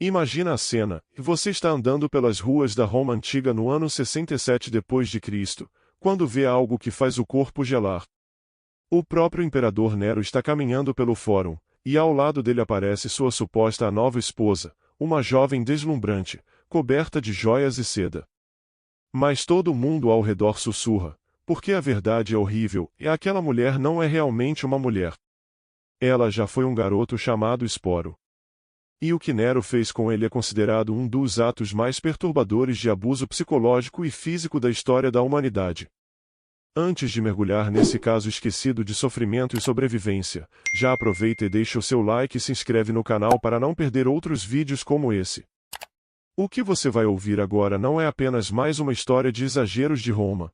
Imagina a cena: você está andando pelas ruas da Roma antiga no ano 67 d.C., quando vê algo que faz o corpo gelar. O próprio imperador Nero está caminhando pelo fórum, e ao lado dele aparece sua suposta nova esposa, uma jovem deslumbrante, coberta de joias e seda. Mas todo mundo ao redor sussurra, porque a verdade é horrível, e aquela mulher não é realmente uma mulher. Ela já foi um garoto chamado Esporo. E o que Nero fez com ele é considerado um dos atos mais perturbadores de abuso psicológico e físico da história da humanidade. Antes de mergulhar nesse caso esquecido de sofrimento e sobrevivência, já aproveita e deixa o seu like e se inscreve no canal para não perder outros vídeos como esse. O que você vai ouvir agora não é apenas mais uma história de exageros de Roma.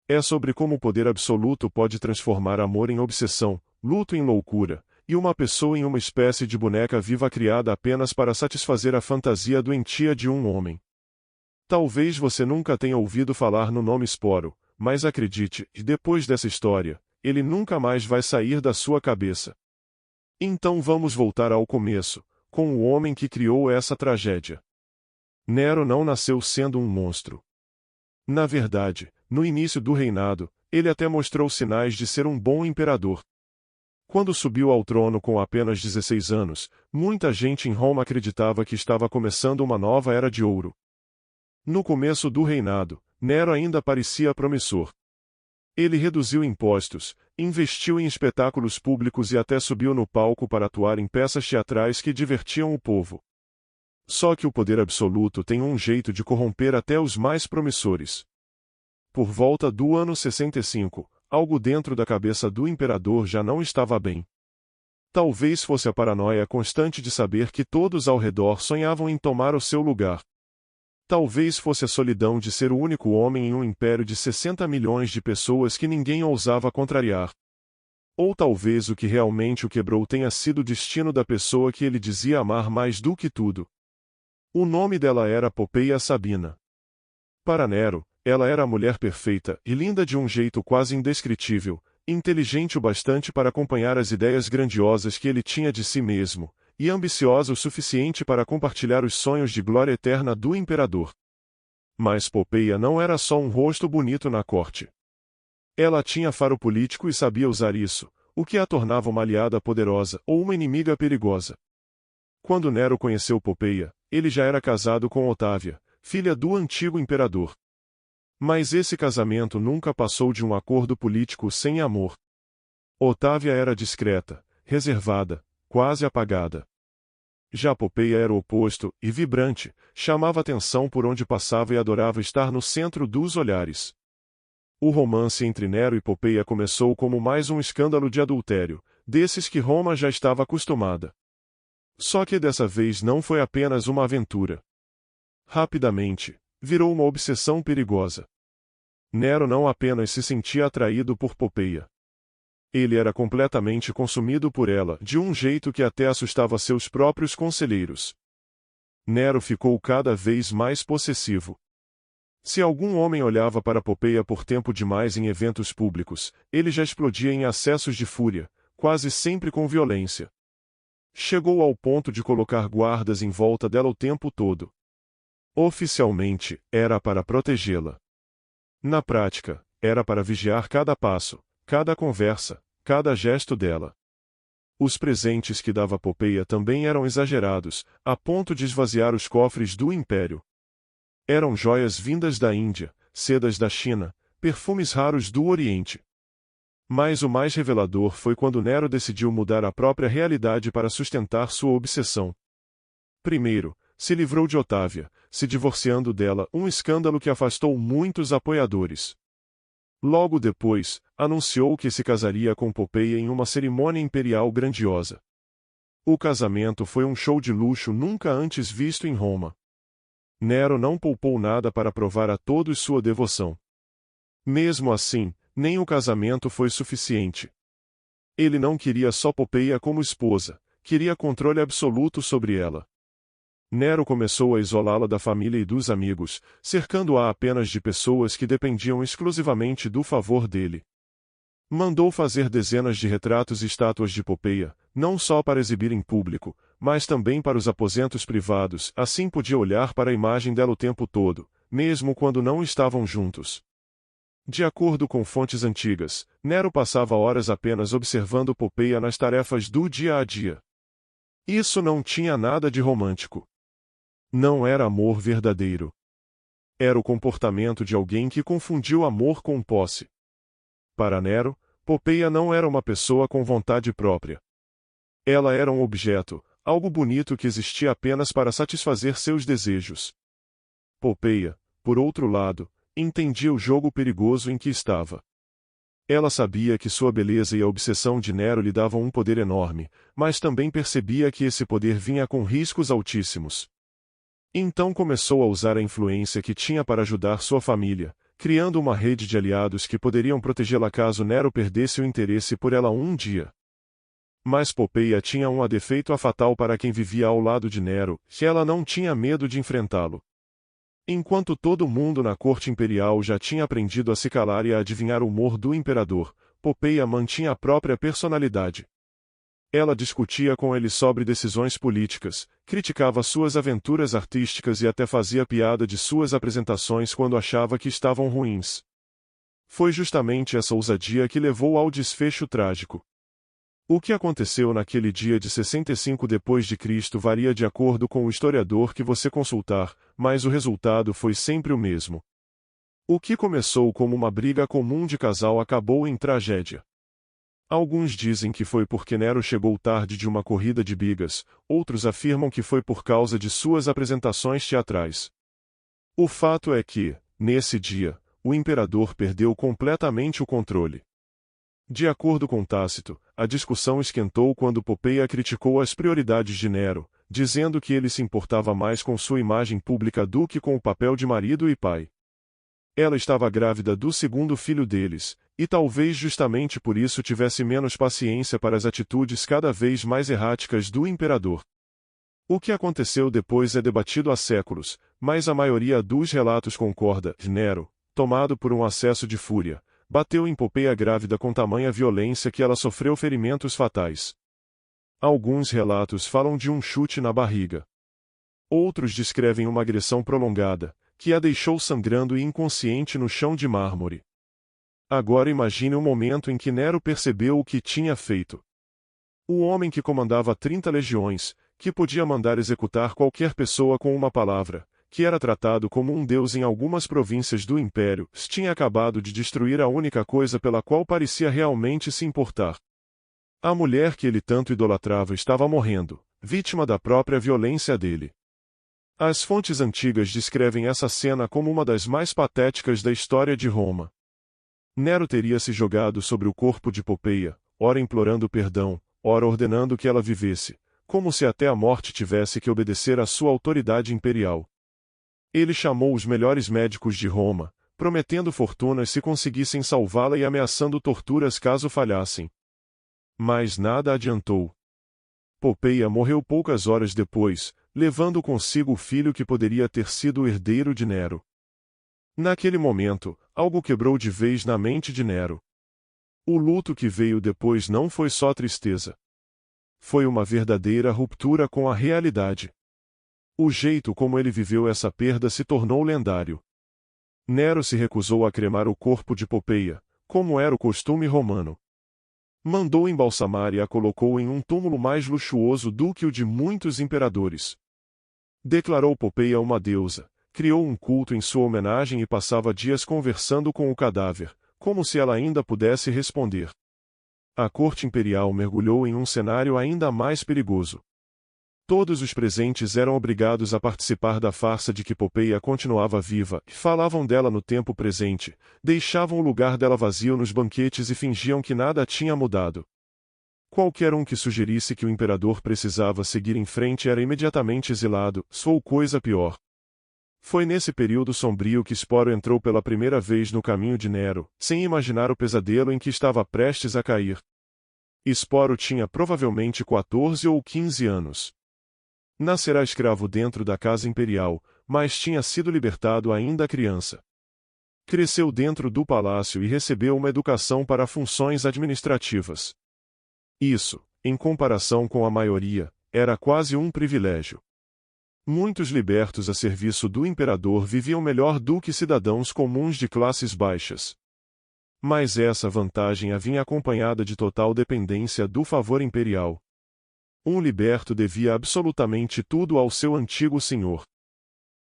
É sobre como o poder absoluto pode transformar amor em obsessão, luto em loucura, e uma pessoa em uma espécie de boneca viva criada apenas para satisfazer a fantasia doentia de um homem. Talvez você nunca tenha ouvido falar no nome Esporo, mas acredite, depois dessa história, ele nunca mais vai sair da sua cabeça. Então vamos voltar ao começo, com o homem que criou essa tragédia. Nero não nasceu sendo um monstro. Na verdade, no início do reinado, ele até mostrou sinais de ser um bom imperador. Quando subiu ao trono com apenas 16 anos, muita gente em Roma acreditava que estava começando uma nova era de ouro. No começo do reinado, Nero ainda parecia promissor. Ele reduziu impostos, investiu em espetáculos públicos e até subiu no palco para atuar em peças teatrais que divertiam o povo. Só que o poder absoluto tem um jeito de corromper até os mais promissores. Por volta do ano 65, algo dentro da cabeça do imperador já não estava bem. Talvez fosse a paranoia constante de saber que todos ao redor sonhavam em tomar o seu lugar. Talvez fosse a solidão de ser o único homem em um império de 60 milhões de pessoas que ninguém ousava contrariar. Ou talvez o que realmente o quebrou tenha sido o destino da pessoa que ele dizia amar mais do que tudo. O nome dela era Popeia Sabina. Para Nero, ela era a mulher perfeita e linda de um jeito quase indescritível, inteligente o bastante para acompanhar as ideias grandiosas que ele tinha de si mesmo, e ambiciosa o suficiente para compartilhar os sonhos de glória eterna do imperador. Mas Popeia não era só um rosto bonito na corte. Ela tinha faro político e sabia usar isso, o que a tornava uma aliada poderosa ou uma inimiga perigosa. Quando Nero conheceu Popeia, ele já era casado com Otávia, filha do antigo imperador. Mas esse casamento nunca passou de um acordo político sem amor. Otávia era discreta, reservada, quase apagada. Já Popeia era o oposto, e vibrante, chamava atenção por onde passava e adorava estar no centro dos olhares. O romance entre Nero e Popeia começou como mais um escândalo de adultério, desses que Roma já estava acostumada. Só que dessa vez não foi apenas uma aventura. Rapidamente, virou uma obsessão perigosa. Nero não apenas se sentia atraído por Popeia. Ele era completamente consumido por ela, de um jeito que até assustava seus próprios conselheiros. Nero ficou cada vez mais possessivo. Se algum homem olhava para Popeia por tempo demais em eventos públicos, ele já explodia em acessos de fúria, quase sempre com violência. Chegou ao ponto de colocar guardas em volta dela o tempo todo. Oficialmente, era para protegê-la. Na prática, era para vigiar cada passo, cada conversa, cada gesto dela. Os presentes que dava Popeia também eram exagerados, a ponto de esvaziar os cofres do império. Eram joias vindas da Índia, sedas da China, perfumes raros do Oriente. Mas o mais revelador foi quando Nero decidiu mudar a própria realidade para sustentar sua obsessão. Primeiro, se livrou de Otávia, se divorciando dela, um escândalo que afastou muitos apoiadores. Logo depois, anunciou que se casaria com Popeia em uma cerimônia imperial grandiosa. O casamento foi um show de luxo nunca antes visto em Roma. Nero não poupou nada para provar a todos sua devoção. Mesmo assim, nem o casamento foi suficiente. Ele não queria só Popeia como esposa, queria controle absoluto sobre ela. Nero começou a isolá-la da família e dos amigos, cercando-a apenas de pessoas que dependiam exclusivamente do favor dele. Mandou fazer dezenas de retratos e estátuas de Popeia, não só para exibir em público, mas também para os aposentos privados, assim podia olhar para a imagem dela o tempo todo, mesmo quando não estavam juntos. De acordo com fontes antigas, Nero passava horas apenas observando Popeia nas tarefas do dia a dia. Isso não tinha nada de romântico. Não era amor verdadeiro. Era o comportamento de alguém que confundiu amor com posse. Para Nero, Popeia não era uma pessoa com vontade própria. Ela era um objeto, algo bonito que existia apenas para satisfazer seus desejos. Popeia, por outro lado, entendia o jogo perigoso em que estava. Ela sabia que sua beleza e a obsessão de Nero lhe davam um poder enorme, mas também percebia que esse poder vinha com riscos altíssimos. Então começou a usar a influência que tinha para ajudar sua família, criando uma rede de aliados que poderiam protegê-la caso Nero perdesse o interesse por ela um dia. Mas Popeia tinha um defeito fatal para quem vivia ao lado de Nero, que ela não tinha medo de enfrentá-lo. Enquanto todo mundo na corte imperial já tinha aprendido a se calar e a adivinhar o humor do imperador, Popeia mantinha a própria personalidade. Ela discutia com ele sobre decisões políticas, criticava suas aventuras artísticas e até fazia piada de suas apresentações quando achava que estavam ruins. Foi justamente essa ousadia que levou ao desfecho trágico. O que aconteceu naquele dia de 65 depois de Cristo varia de acordo com o historiador que você consultar, mas o resultado foi sempre o mesmo. O que começou como uma briga comum de casal acabou em tragédia. Alguns dizem que foi porque Nero chegou tarde de uma corrida de bigas, outros afirmam que foi por causa de suas apresentações teatrais. O fato é que, nesse dia, o imperador perdeu completamente o controle. De acordo com Tácito, a discussão esquentou quando Popeia criticou as prioridades de Nero, dizendo que ele se importava mais com sua imagem pública do que com o papel de marido e pai. Ela estava grávida do segundo filho deles, e talvez justamente por isso tivesse menos paciência para as atitudes cada vez mais erráticas do imperador. O que aconteceu depois é debatido há séculos, mas a maioria dos relatos concorda. Nero, tomado por um acesso de fúria, bateu em Popeia grávida com tamanha violência que ela sofreu ferimentos fatais. Alguns relatos falam de um chute na barriga. Outros descrevem uma agressão prolongada, que a deixou sangrando e inconsciente no chão de mármore. Agora imagine o momento em que Nero percebeu o que tinha feito. O homem que comandava 30 legiões, que podia mandar executar qualquer pessoa com uma palavra, que era tratado como um deus em algumas províncias do império, tinha acabado de destruir a única coisa pela qual parecia realmente se importar. A mulher que ele tanto idolatrava estava morrendo, vítima da própria violência dele. As fontes antigas descrevem essa cena como uma das mais patéticas da história de Roma. Nero teria se jogado sobre o corpo de Popeia, ora implorando perdão, ora ordenando que ela vivesse, como se até a morte tivesse que obedecer à sua autoridade imperial. Ele chamou os melhores médicos de Roma, prometendo fortunas se conseguissem salvá-la e ameaçando torturas caso falhassem. Mas nada adiantou. Popeia morreu poucas horas depois, levando consigo o filho que poderia ter sido o herdeiro de Nero. Naquele momento, algo quebrou de vez na mente de Nero. O luto que veio depois não foi só tristeza. Foi uma verdadeira ruptura com a realidade. O jeito como ele viveu essa perda se tornou lendário. Nero se recusou a cremar o corpo de Popeia, como era o costume romano. Mandou embalsamar e a colocou em um túmulo mais luxuoso do que o de muitos imperadores. Declarou Popeia uma deusa, criou um culto em sua homenagem e passava dias conversando com o cadáver, como se ela ainda pudesse responder. A corte imperial mergulhou em um cenário ainda mais perigoso. Todos os presentes eram obrigados a participar da farsa de que Popeia continuava viva, falavam dela no tempo presente, deixavam o lugar dela vazio nos banquetes e fingiam que nada tinha mudado. Qualquer um que sugerisse que o imperador precisava seguir em frente era imediatamente exilado, ou coisa pior. Foi nesse período sombrio que Sporo entrou pela primeira vez no caminho de Nero, sem imaginar o pesadelo em que estava prestes a cair. Sporo tinha provavelmente 14 ou 15 anos. Nascerá escravo dentro da casa imperial, mas tinha sido libertado ainda criança. Cresceu dentro do palácio e recebeu uma educação para funções administrativas. Isso, em comparação com a maioria, era quase um privilégio. Muitos libertos a serviço do imperador viviam melhor do que cidadãos comuns de classes baixas. Mas essa vantagem vinha acompanhada de total dependência do favor imperial. Um liberto devia absolutamente tudo ao seu antigo senhor.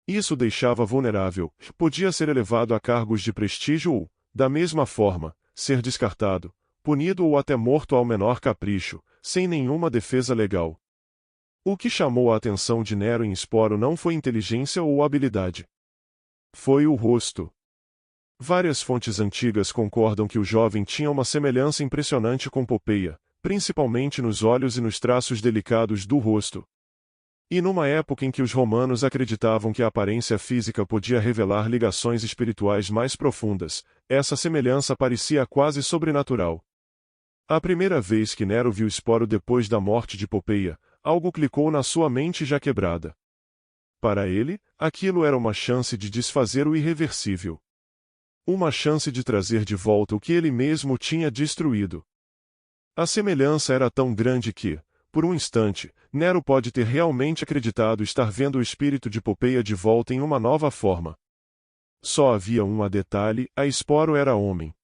Isso o deixava vulnerável, podia ser elevado a cargos de prestígio ou, da mesma forma, ser descartado, punido ou até morto ao menor capricho, sem nenhuma defesa legal. O que chamou a atenção de Nero em Esporo não foi inteligência ou habilidade. Foi o rosto. Várias fontes antigas concordam que o jovem tinha uma semelhança impressionante com Popeia, principalmente nos olhos e nos traços delicados do rosto. E numa época em que os romanos acreditavam que a aparência física podia revelar ligações espirituais mais profundas, essa semelhança parecia quase sobrenatural. A primeira vez que Nero viu Esporo depois da morte de Popeia, algo clicou na sua mente já quebrada. Para ele, aquilo era uma chance de desfazer o irreversível. Uma chance de trazer de volta o que ele mesmo tinha destruído. A semelhança era tão grande que, por um instante, Nero pode ter realmente acreditado estar vendo o espírito de Popeia de volta em uma nova forma. Só havia um detalhe: a Esporo era homem.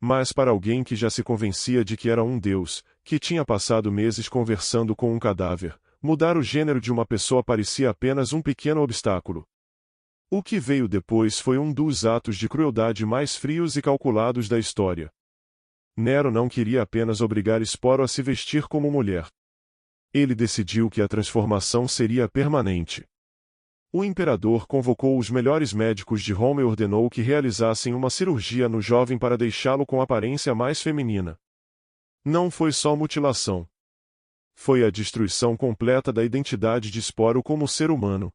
Mas para alguém que já se convencia de que era um deus, que tinha passado meses conversando com um cadáver, mudar o gênero de uma pessoa parecia apenas um pequeno obstáculo. O que veio depois foi um dos atos de crueldade mais frios e calculados da história. Nero não queria apenas obrigar Esporo a se vestir como mulher. Ele decidiu que a transformação seria permanente. O imperador convocou os melhores médicos de Roma e ordenou que realizassem uma cirurgia no jovem para deixá-lo com aparência mais feminina. Não foi só mutilação. Foi a destruição completa da identidade de Esporo como ser humano.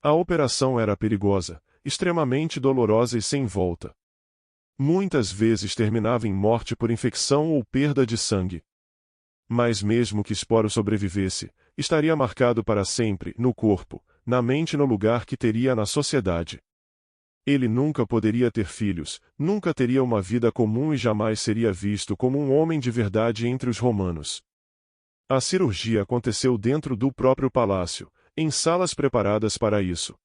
A operação era perigosa, extremamente dolorosa e sem volta. Muitas vezes terminava em morte por infecção ou perda de sangue. Mas mesmo que Esporo sobrevivesse, estaria marcado para sempre, no corpo, na mente e no lugar que teria na sociedade. Ele nunca poderia ter filhos, nunca teria uma vida comum e jamais seria visto como um homem de verdade entre os romanos. A cirurgia aconteceu dentro do próprio palácio, em salas preparadas para isso.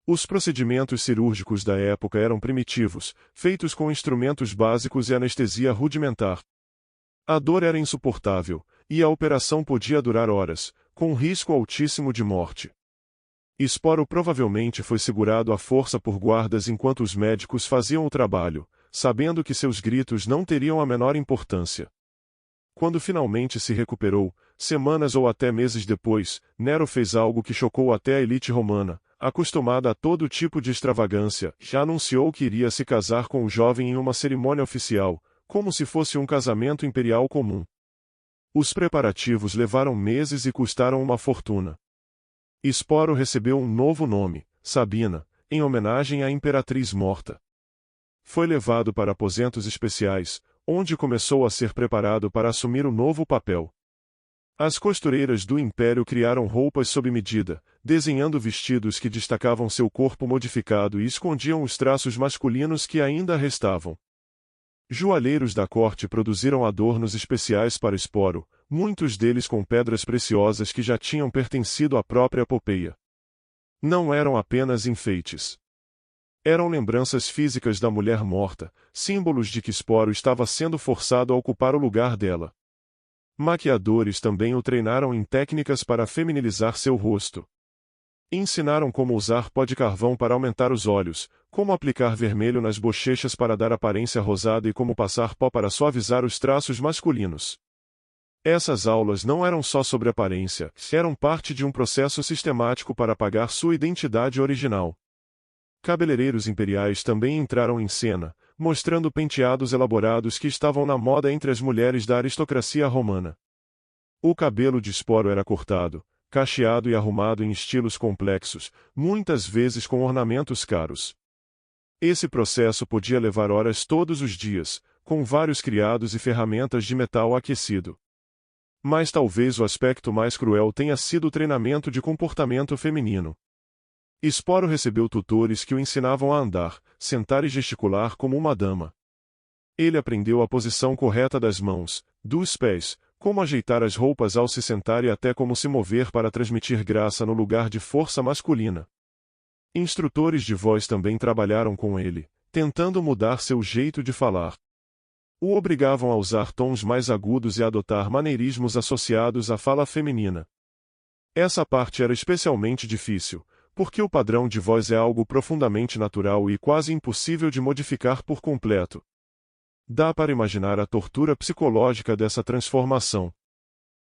Os procedimentos cirúrgicos da época eram primitivos, feitos com instrumentos básicos e anestesia rudimentar. A dor era insuportável, e a operação podia durar horas, com risco altíssimo de morte. Esporo provavelmente foi segurado à força por guardas enquanto os médicos faziam o trabalho, sabendo que seus gritos não teriam a menor importância. Quando finalmente se recuperou, semanas ou até meses depois, Nero fez algo que chocou até a elite romana, acostumada a todo tipo de extravagância, já anunciou que iria se casar com o jovem em uma cerimônia oficial, como se fosse um casamento imperial comum. Os preparativos levaram meses e custaram uma fortuna. Esporo recebeu um novo nome, Sabina, em homenagem à imperatriz morta. Foi levado para aposentos especiais, onde começou a ser preparado para assumir o novo papel. As costureiras do império criaram roupas sob medida, desenhando vestidos que destacavam seu corpo modificado e escondiam os traços masculinos que ainda restavam. Joalheiros da corte produziram adornos especiais para Esporo, muitos deles com pedras preciosas que já tinham pertencido à própria Popeia. Não eram apenas enfeites. Eram lembranças físicas da mulher morta, símbolos de que Esporo estava sendo forçado a ocupar o lugar dela. Maquiadores também o treinaram em técnicas para feminilizar seu rosto. Ensinaram como usar pó de carvão para aumentar os olhos, como aplicar vermelho nas bochechas para dar aparência rosada e como passar pó para suavizar os traços masculinos. Essas aulas não eram só sobre aparência, eram parte de um processo sistemático para apagar sua identidade original. Cabeleireiros imperiais também entraram em cena, mostrando penteados elaborados que estavam na moda entre as mulheres da aristocracia romana. O cabelo de Esporo era cortado, cacheado e arrumado em estilos complexos, muitas vezes com ornamentos caros. Esse processo podia levar horas todos os dias, com vários criados e ferramentas de metal aquecido. Mas talvez o aspecto mais cruel tenha sido o treinamento de comportamento feminino. Esporo recebeu tutores que o ensinavam a andar, sentar e gesticular como uma dama. Ele aprendeu a posição correta das mãos, dos pés, como ajeitar as roupas ao se sentar e até como se mover para transmitir graça no lugar de força masculina. Instrutores de voz também trabalharam com ele, tentando mudar seu jeito de falar. O obrigavam a usar tons mais agudos e a adotar maneirismos associados à fala feminina. Essa parte era especialmente difícil, porque o padrão de voz é algo profundamente natural e quase impossível de modificar por completo. Dá para imaginar a tortura psicológica dessa transformação.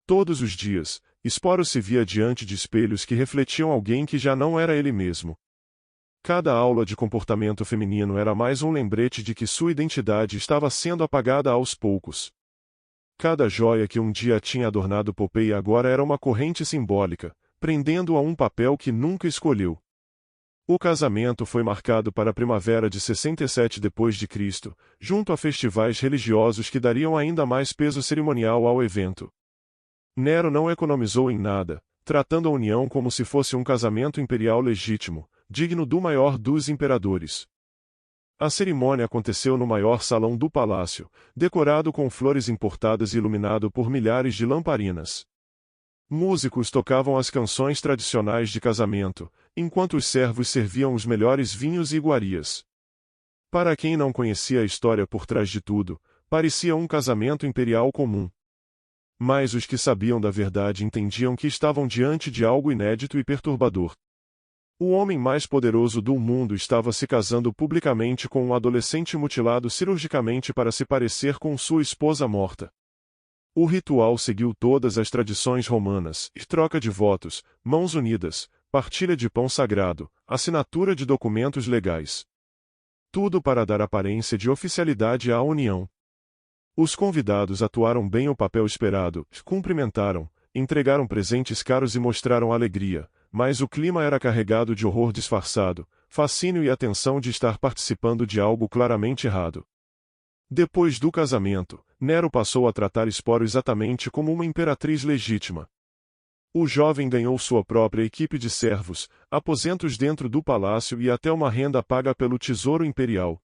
Todos os dias, Sporo se via diante de espelhos que refletiam alguém que já não era ele mesmo. Cada aula de comportamento feminino era mais um lembrete de que sua identidade estava sendo apagada aos poucos. Cada joia que um dia tinha adornado Popeye agora era uma corrente simbólica, prendendo-o a um papel que nunca escolheu. O casamento foi marcado para a primavera de 67 d.C., junto a festivais religiosos que dariam ainda mais peso cerimonial ao evento. Nero não economizou em nada, tratando a união como se fosse um casamento imperial legítimo, digno do maior dos imperadores. A cerimônia aconteceu no maior salão do palácio, decorado com flores importadas e iluminado por milhares de lamparinas. Músicos tocavam as canções tradicionais de casamento, enquanto os servos serviam os melhores vinhos e iguarias. Para quem não conhecia a história por trás de tudo, parecia um casamento imperial comum. Mas os que sabiam da verdade entendiam que estavam diante de algo inédito e perturbador. O homem mais poderoso do mundo estava se casando publicamente com um adolescente mutilado cirurgicamente para se parecer com sua esposa morta. O ritual seguiu todas as tradições romanas, troca de votos, mãos unidas, partilha de pão sagrado, assinatura de documentos legais. Tudo para dar aparência de oficialidade à união. Os convidados atuaram bem o papel esperado, cumprimentaram, entregaram presentes caros e mostraram alegria, mas o clima era carregado de horror disfarçado, fascínio e a tensão de estar participando de algo claramente errado. Depois do casamento, Nero passou a tratar Sporo exatamente como uma imperatriz legítima. O jovem ganhou sua própria equipe de servos, aposentos dentro do palácio e até uma renda paga pelo tesouro imperial.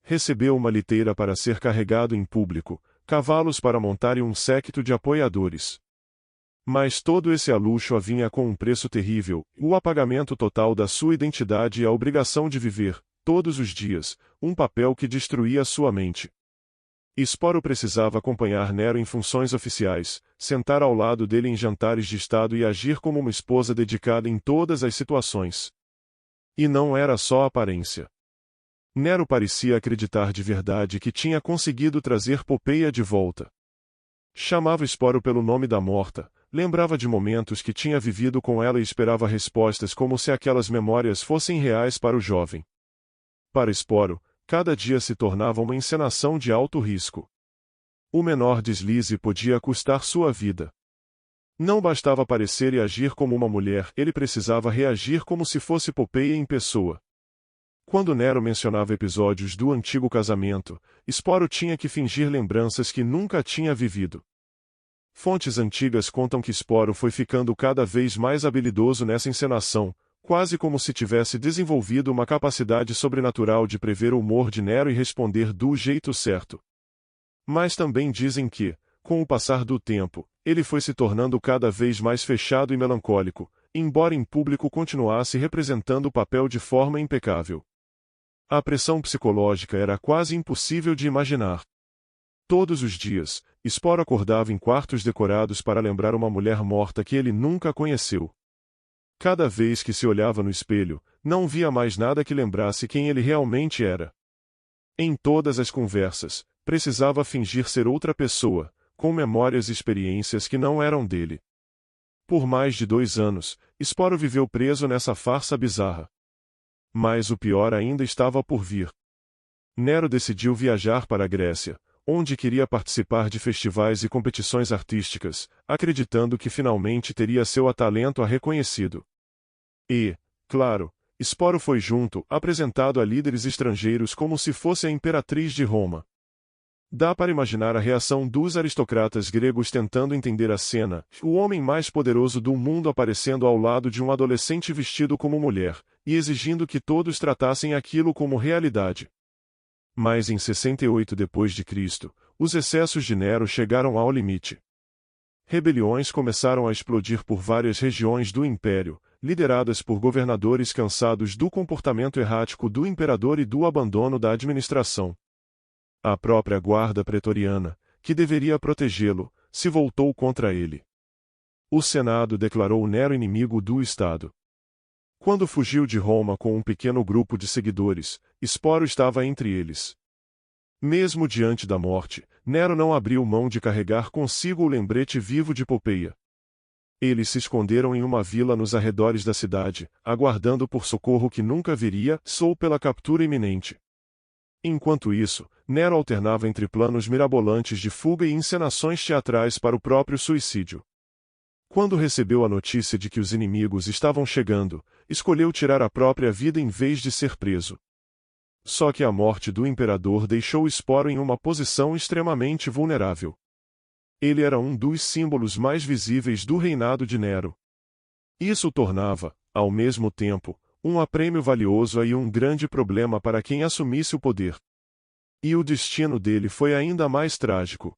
Recebeu uma liteira para ser carregado em público, cavalos para montar e um séquito de apoiadores. Mas todo esse luxo vinha com um preço terrível, o apagamento total da sua identidade e a obrigação de viver, todos os dias, um papel que destruía sua mente. Sporo precisava acompanhar Nero em funções oficiais, sentar ao lado dele em jantares de estado e agir como uma esposa dedicada em todas as situações. E não era só aparência. Nero parecia acreditar de verdade que tinha conseguido trazer Popeye de volta. Chamava Sporo pelo nome da morta, lembrava de momentos que tinha vivido com ela e esperava respostas como se aquelas memórias fossem reais para o jovem. Para Sporo, cada dia se tornava uma encenação de alto risco. O menor deslize podia custar sua vida. Não bastava parecer e agir como uma mulher, ele precisava reagir como se fosse Popeye em pessoa. Quando Nero mencionava episódios do antigo casamento, Sporo tinha que fingir lembranças que nunca tinha vivido. Fontes antigas contam que Sporo foi ficando cada vez mais habilidoso nessa encenação, quase como se tivesse desenvolvido uma capacidade sobrenatural de prever o humor de Nero e responder do jeito certo. Mas também dizem que, com o passar do tempo, ele foi se tornando cada vez mais fechado e melancólico, embora em público continuasse representando o papel de forma impecável. A pressão psicológica era quase impossível de imaginar. Todos os dias, Sporo acordava em quartos decorados para lembrar uma mulher morta que ele nunca conheceu. Cada vez que se olhava no espelho, não via mais nada que lembrasse quem ele realmente era. Em todas as conversas, precisava fingir ser outra pessoa, com memórias e experiências que não eram dele. Por mais de 2 anos, Sporo viveu preso nessa farsa bizarra. Mas o pior ainda estava por vir. Nero decidiu viajar para a Grécia, onde queria participar de festivais e competições artísticas, acreditando que finalmente teria seu talento reconhecido. E, claro, Sporo foi junto, apresentado a líderes estrangeiros como se fosse a imperatriz de Roma. Dá para imaginar a reação dos aristocratas gregos tentando entender a cena, o homem mais poderoso do mundo aparecendo ao lado de um adolescente vestido como mulher, e exigindo que todos tratassem aquilo como realidade. Mas em 68 d.C., os excessos de Nero chegaram ao limite. rebeliões começaram a explodir por várias regiões do império, lideradas por governadores cansados do comportamento errático do imperador e do abandono da administração. A própria guarda pretoriana, que deveria protegê-lo, se voltou contra ele. O Senado declarou Nero inimigo do Estado. Quando fugiu de Roma com um pequeno grupo de seguidores, Esporo estava entre eles. Mesmo diante da morte, Nero não abriu mão de carregar consigo o lembrete vivo de Popeia. Eles se esconderam em uma vila nos arredores da cidade, aguardando por socorro que nunca viria, ou pela captura iminente. Enquanto isso, Nero alternava entre planos mirabolantes de fuga e encenações teatrais para o próprio suicídio. Quando recebeu a notícia de que os inimigos estavam chegando, escolheu tirar a própria vida em vez de ser preso. Só que a morte do imperador deixou Esporo em uma posição extremamente vulnerável. Ele era um dos símbolos mais visíveis do reinado de Nero. Isso o tornava, ao mesmo tempo, um aprêmio valioso e um grande problema para quem assumisse o poder. E o destino dele foi ainda mais trágico.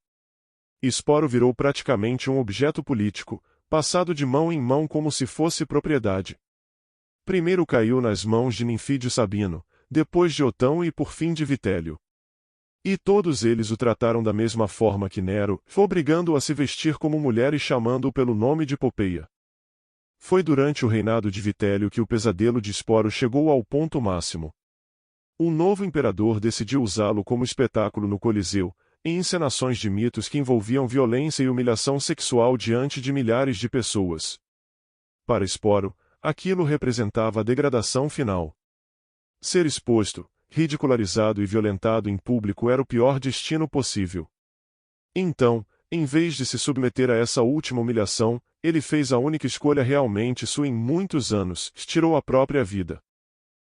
Esporo virou praticamente um objeto político, passado de mão em mão como se fosse propriedade. Primeiro caiu nas mãos de Ninfídio Sabino, depois de Otão e por fim de Vitélio. E todos eles o trataram da mesma forma que Nero, obrigando-o a se vestir como mulher e chamando-o pelo nome de Popeia. Foi durante o reinado de Vitélio que o pesadelo de Esporo chegou ao ponto máximo. O novo imperador decidiu usá-lo como espetáculo no Coliseu, em encenações de mitos que envolviam violência e humilhação sexual diante de milhares de pessoas. Para Esporo, aquilo representava a degradação final. Ser exposto, ridicularizado e violentado em público era o pior destino possível. Então, em vez de se submeter a essa última humilhação, ele fez a única escolha realmente sua em muitos anos, tirou a própria vida.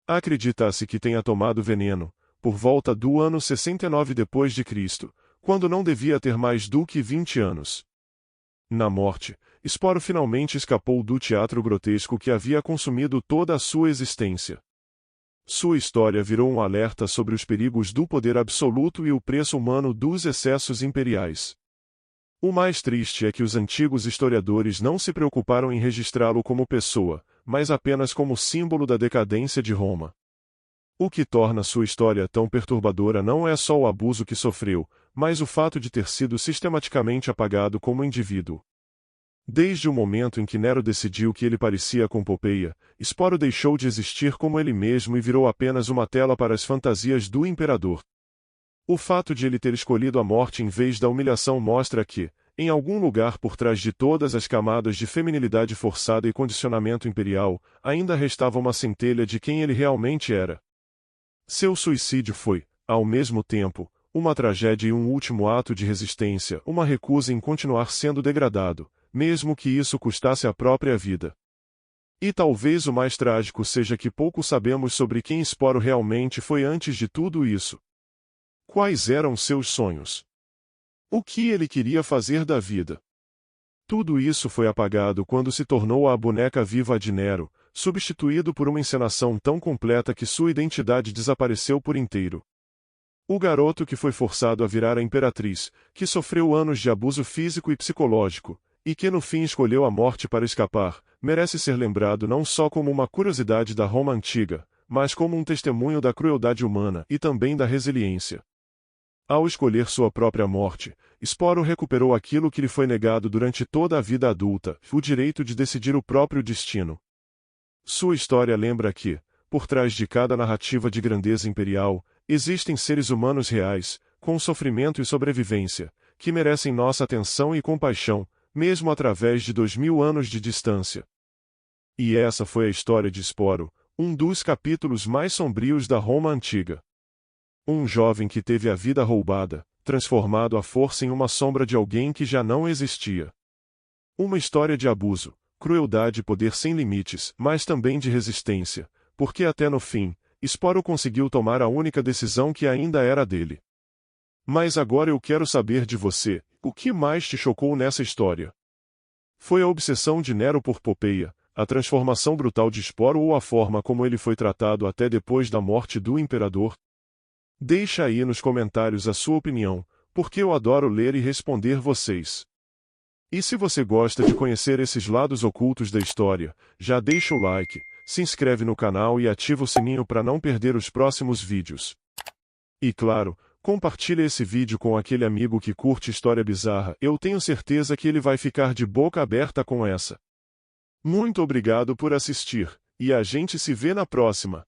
Acredita-se que tenha tomado veneno, por volta do ano 69 d.C., quando não devia ter mais do que 20 anos. Na morte, Esporo finalmente escapou do teatro grotesco que havia consumido toda a sua existência. Sua história virou um alerta sobre os perigos do poder absoluto e o preço humano dos excessos imperiais. O mais triste é que os antigos historiadores não se preocuparam em registrá-lo como pessoa, mas apenas como símbolo da decadência de Roma. O que torna sua história tão perturbadora não é só o abuso que sofreu, mas o fato de ter sido sistematicamente apagado como indivíduo. Desde o momento em que Nero decidiu que ele parecia com Popeia, Esporo deixou de existir como ele mesmo e virou apenas uma tela para as fantasias do imperador. O fato de ele ter escolhido a morte em vez da humilhação mostra que, em algum lugar por trás de todas as camadas de feminilidade forçada e condicionamento imperial, ainda restava uma centelha de quem ele realmente era. Seu suicídio foi, ao mesmo tempo, uma tragédia e um último ato de resistência, uma recusa em continuar sendo degradado, mesmo que isso custasse a própria vida. E talvez o mais trágico seja que pouco sabemos sobre quem Esporo realmente foi antes de tudo isso. Quais eram seus sonhos? O que ele queria fazer da vida? Tudo isso foi apagado quando se tornou a boneca viva de Nero, substituído por uma encenação tão completa que sua identidade desapareceu por inteiro. O garoto que foi forçado a virar a imperatriz, que sofreu anos de abuso físico e psicológico, e que no fim escolheu a morte para escapar, merece ser lembrado não só como uma curiosidade da Roma antiga, mas como um testemunho da crueldade humana e também da resiliência. Ao escolher sua própria morte, Esporo recuperou aquilo que lhe foi negado durante toda a vida adulta, o direito de decidir o próprio destino. Sua história lembra que, por trás de cada narrativa de grandeza imperial, existem seres humanos reais, com sofrimento e sobrevivência, que merecem nossa atenção e compaixão, mesmo através de 2000 anos de distância. E essa foi a história de Esporo, um dos capítulos mais sombrios da Roma antiga. Um jovem que teve a vida roubada, transformado à força em uma sombra de alguém que já não existia. Uma história de abuso, crueldade e poder sem limites, mas também de resistência, porque até no fim, Esporo conseguiu tomar a única decisão que ainda era dele. Mas agora eu quero saber de você, o que mais te chocou nessa história? Foi a obsessão de Nero por Popeia, a transformação brutal de Esporo ou a forma como ele foi tratado até depois da morte do imperador? Deixa aí nos comentários a sua opinião, porque eu adoro ler e responder vocês. E se você gosta de conhecer esses lados ocultos da história, já deixa o like, se inscreve no canal e ativa o sininho para não perder os próximos vídeos. E claro, compartilha esse vídeo com aquele amigo que curte história bizarra, eu tenho certeza que ele vai ficar de boca aberta com essa. Muito obrigado por assistir, e a gente se vê na próxima.